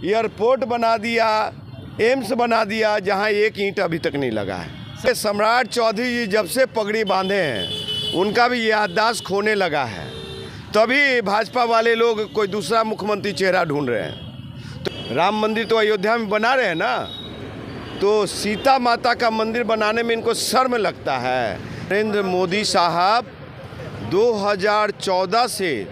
Airport बना दिया, AIIMS बना दिया, जहां एक ईंट अभी तक नहीं लगा है। सम्राट चौधरी जी जब से पगड़ी बांधे हैं उनका भी याददाश्त खोने लगा है, तभी भाजपा वाले लोग कोई दूसरा मुख्यमंत्री चेहरा ढूंढ रहे हैं। तो राम मंदिर तो अयोध्या में बना रहे हैं ना, तो सीता माता का मंदिर बनाने में इनको शर्म लगता है। नरेंद्र मोदी साहब 2014 से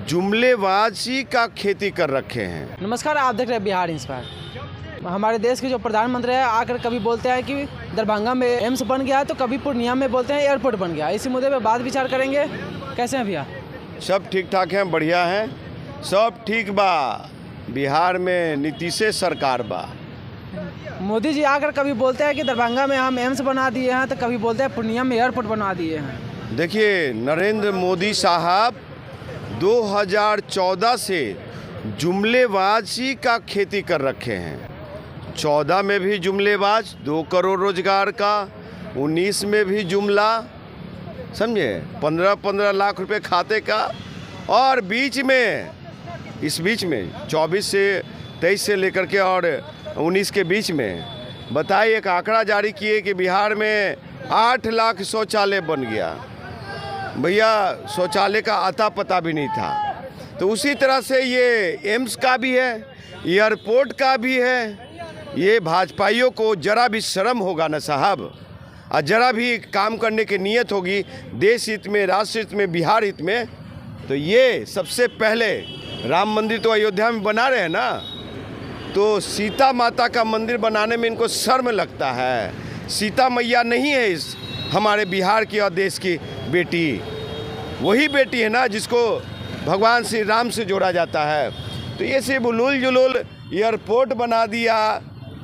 जुमलेबाजी का खेती कर रखे हैं। नमस्कार, आप देख रहे हैं बिहार इंस्पायर। हमारे देश के जो प्रधानमंत्री है आकर कभी बोलते हैं कि दरभंगा में एम्स बन गया है, तो कभी पूर्णिया में बोलते हैं एयरपोर्ट बन गया। इसी मुद्दे पे बात विचार करेंगे। कैसे हैं भैया? सब ठीक ठाक हैं, बढ़िया हैं, सब ठीक बा। बिहार में नीतीश सरकार बा। मोदी जी आकर कभी बोलते हैं कि दरभंगा में हम एम्स बना दिए हैं, तो कभी बोलते हैं पूर्णिया में एयरपोर्ट बना दिए हैं। देखिए, नरेंद्र मोदी साहब 2014 से जुमलेबाजी का खेती कर रखे हैं। 14 में भी जुमलेबाज, 2 करोड़ रोजगार का, 19 में भी जुमला, समझे, 15-15 लाख रुपए खाते का, और इस बीच में 24 से 23 से लेकर के और 19 के बीच में बताइए, एक आंकड़ा जारी किए कि बिहार में 8 लाख शौचालय बन गया। भैया, शौचालय का आता पता भी नहीं था। तो उसी तरह से ये एम्स का भी है, एयरपोर्ट का भी है। ये भाजपाइयों को जरा भी शर्म होगा ना साहब, और जरा भी काम करने की नीयत होगी देश हित में, राष्ट्र हित में, बिहार हित में, तो ये सबसे पहले राम मंदिर तो अयोध्या में बना रहे हैं ना, तो सीता माता का मंदिर बनाने में इनको शर्म लगता है। सीता मैया नहीं है इस हमारे बिहार की और देश की बेटी, वही बेटी है ना जिसको भगवान श्री राम से जोड़ा जाता है। तो ये सिर्फ उलूल जुलूल एयरपोर्ट बना दिया,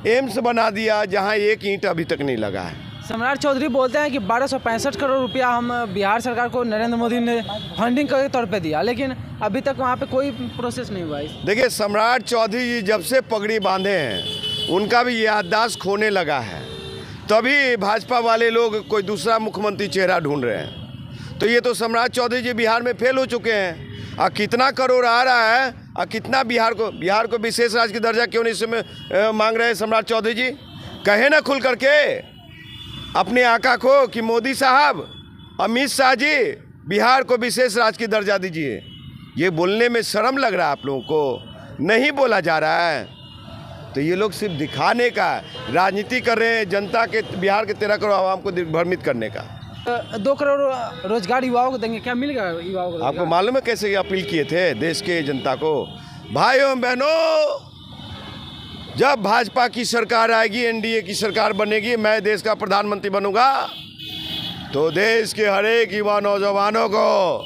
एम्स बना दिया, जहां एक ईंट अभी तक नहीं लगा है। सम्राट चौधरी बोलते हैं कि 1265 करोड़ रुपया हम बिहार सरकार को नरेंद्र मोदी ने फंडिंग के तौर पे दिया, लेकिन अभी तक वहाँ पे कोई प्रोसेस नहीं हुआ है। देखिए, सम्राट चौधरी जी जब से पगड़ी बांधे हैं उनका भी याददाश्त खोने लगा है, तभी भाजपा वाले लोग कोई दूसरा मुख्यमंत्री चेहरा ढूंढ रहे हैं। तो ये तो सम्राट चौधरी जी बिहार में फेल हो चुके हैं। और कितना करोड़ आ रहा है, और कितना बिहार को विशेष राज्य की दर्जा क्यों नहीं इसमें मांग रहे हैं सम्राट चौधरी जी? कहे ना खुल करके अपने आका को कि मोदी साहब, अमित शाह जी, बिहार को विशेष राज्य की दर्जा दीजिए। ये बोलने में शर्म लग रहा है आप लोगों को, नहीं बोला जा रहा है। तो ये लोग सिर्फ दिखाने का राजनीति कर रहे हैं, जनता के, बिहार के 13 करोड़ आवाम को भ्रमित करने का। 2 करोड़ रोजगार युवाओं को देंगे, क्या मिलेगा युवाओं को? आपको मालूम है कैसे अपील किए थे देश के जनता को? भाइयों बहनों, जब भाजपा की सरकार आएगी, एनडीए की सरकार बनेगी, मैं देश का प्रधानमंत्री बनूंगा, तो देश के हर एक युवा नौजवानों को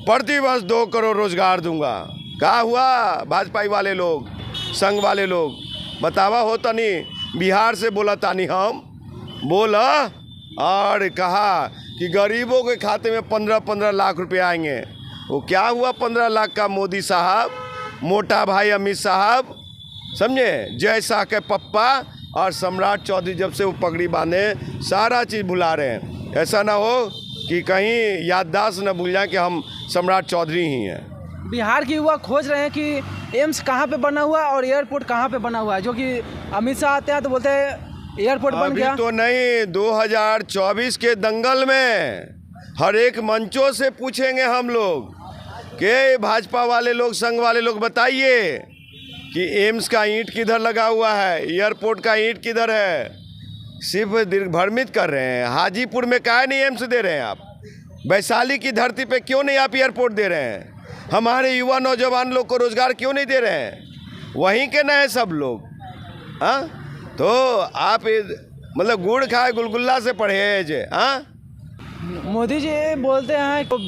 प्रतिवर्ष 2 करोड़ रोजगार दूंगा। क्या हुआ भाजपाई वाले लोग, संघ वाले लोग? बतावा हो तनी, बिहार से बोला तानी हम बोला, और कहा कि गरीबों के खाते में 15-15 लाख रुपए आएंगे। वो क्या हुआ 15 लाख का? मोदी साहब, मोटा भाई अमित साहब, समझे, जय शाह के पप्पा और सम्राट चौधरी जब से वो पगड़ी बांधे सारा चीज़ भुला रहे हैं। ऐसा ना हो कि कहीं याददाश्त न भूल जाए कि हम सम्राट चौधरी ही हैं। बिहार के युवा खोज रहे हैं कि एम्स कहाँ पे बना हुआ है और एयरपोर्ट कहाँ पे बना हुआ है, जो कि अमित शाह आते हैं तो बोलते हैं एयरपोर्ट बन गया। अभी तो नहीं, 2024 के दंगल में हर एक मंचों से पूछेंगे हम लोग कि भाजपा वाले लोग, संघ वाले लोग, बताइए कि एम्स का ईंट किधर लगा हुआ है, एयरपोर्ट का ईंट किधर है? सिर्फ भ्रमित कर रहे हैं। हाजीपुर में काहे नहीं एम्स दे रहे हैं आप? वैशाली की धरती पे क्यों नहीं आप एयरपोर्ट दे रहे हैं? हमारे युवा नौजवान लोग को रोजगार क्यों नहीं दे रहे हैं? वहीं के न है सब लोग। हाँ, तो आप मतलब गुड़ खाए गुलगुल्ला से परहेज। हाँ, मोदी जी बोलते हैं तो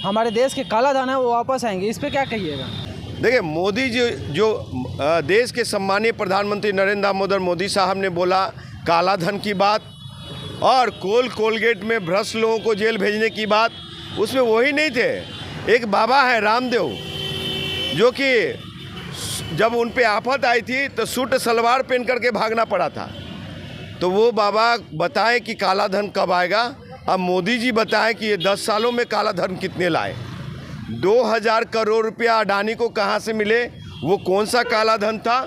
हमारे देश के काला धन है वो वापस आएंगे, इस पे क्या कहिएगा? देखिए, मोदी जी जो देश के सम्मानीय प्रधानमंत्री नरेंद्र दामोदर मोदी साहब ने बोला काला धन की बात, और कोलगेट में भ्रष्ट लोगों को जेल भेजने की बात, उसमें वही नहीं थे। एक बाबा है रामदेव, जो कि जब उन पे आफत आई थी तो सूट सलवार पहन करके भागना पड़ा था। तो वो बाबा बताएं कि काला धन कब आएगा। अब मोदी जी बताएं कि ये 10 सालों में काला धन कितने लाए। 2000 करोड़ रुपया अडानी को कहाँ से मिले वो कौन सा काला धन था?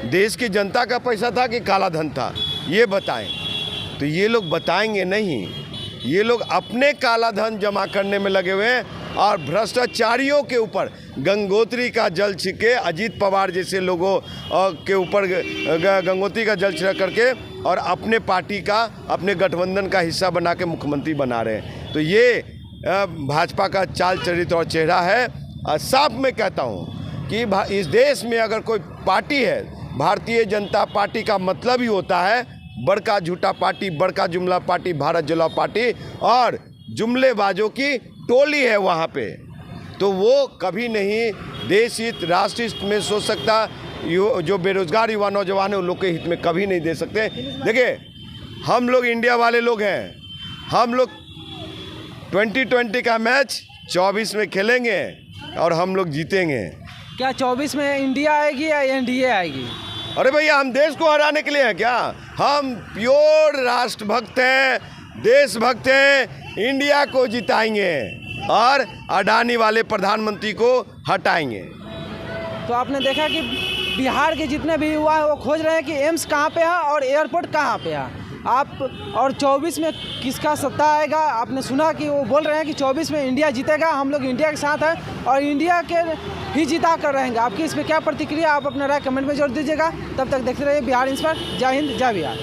देश की जनता का पैसा था कि काला धन था, ये बताएं। तो ये लोग बताएंगे नहीं, ये लोग अपने काला धन जमा करने में लगे हुए हैं और भ्रष्टाचारियों के ऊपर गंगोत्री का जल छिड़के, अजीत पवार जैसे लोगों के ऊपर गंगोत्री का जल छिड़क करके और अपने पार्टी का, अपने गठबंधन का हिस्सा बना के मुख्यमंत्री बना रहे हैं। तो ये भाजपा का चाल चरित्र और चेहरा है। साफ मैं कहता हूँ कि इस देश में अगर कोई पार्टी है, भारतीय जनता पार्टी का मतलब ही होता है बड़का झूठा पार्टी, बड़का जुमला पार्टी, भारत जलाओ पार्टी, और जुमलेबाजों की टोली है वहाँ पे। तो वो कभी नहीं देश हित, राष्ट्र हित में सोच सकता। जो बेरोजगार युवा नौजवान है उन लोग के हित में कभी नहीं दे सकते। देखिए, हम लोग इंडिया वाले लोग हैं, हम लोग 2020 का मैच 24 में खेलेंगे और हम लोग जीतेंगे। क्या 24 में इंडिया आएगी या एनडीए आएगी? अरे भैया, हम देश को हराने के लिए हैं क्या? हम प्योर राष्ट्रभक्त हैं, देशभक्त हैं, इंडिया को जिताएंगे और अडानी वाले प्रधानमंत्री को हटाएंगे। तो आपने देखा कि बिहार के जितने भी युवा हैं वो खोज रहे हैं कि एम्स कहाँ पे है और एयरपोर्ट कहाँ पे है। आप और 24 में किसका सत्ता आएगा? आपने सुना कि वो बोल रहे हैं कि 24 में इंडिया जीतेगा, हम लोग इंडिया के साथ हैं और इंडिया के ही जिता कर रहेंगे। आपकी इस पर क्या प्रतिक्रिया? आप अपना राय कमेंट में जोड़ दीजिएगा। तब तक देखते रहिए बिहार इंस्पायर। जय हिंद, जय बिहार।